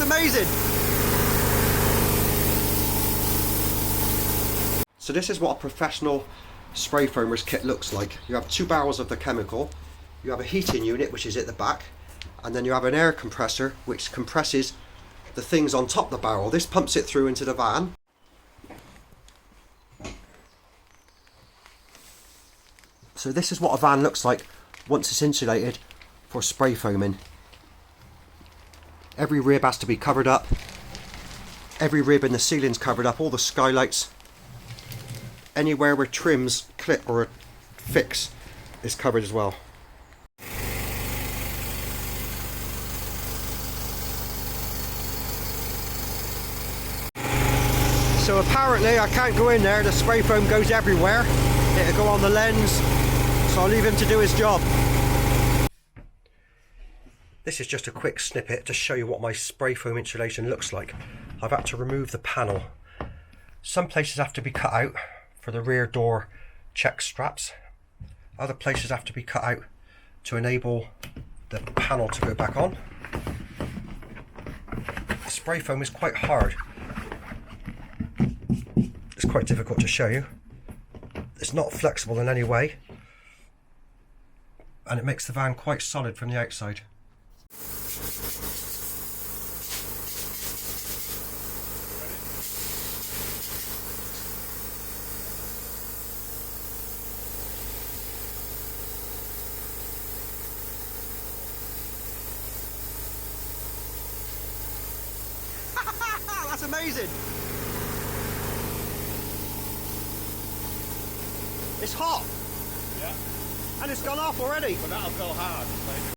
amazing! So this is what a professional spray foamer's kit looks like. You have 2 barrels of the chemical, you have a heating unit which is at the back, and then you have an air compressor which compresses the things on top of the barrel. This pumps it through into the van. So this is what a van looks like once it's insulated for spray foaming. Every rib has to be covered up. Every rib in the ceiling's covered up, all the skylights. Anywhere where trims clip or fix is covered as well. So apparently I can't go in there, the spray foam goes everywhere. It'll go on the lens, so I'll leave him to do his job. This is just a quick snippet to show you what my spray foam insulation looks like. I've had to remove the panel. Some places have to be cut out for the rear door check straps. Other places have to be cut out to enable the panel to go back on. The spray foam is quite hard. It's quite difficult to show you. It's not flexible in any way, and it makes the van quite solid from the outside. That's amazing! It's hot! Yeah. And it's gone off already! But that'll go hard.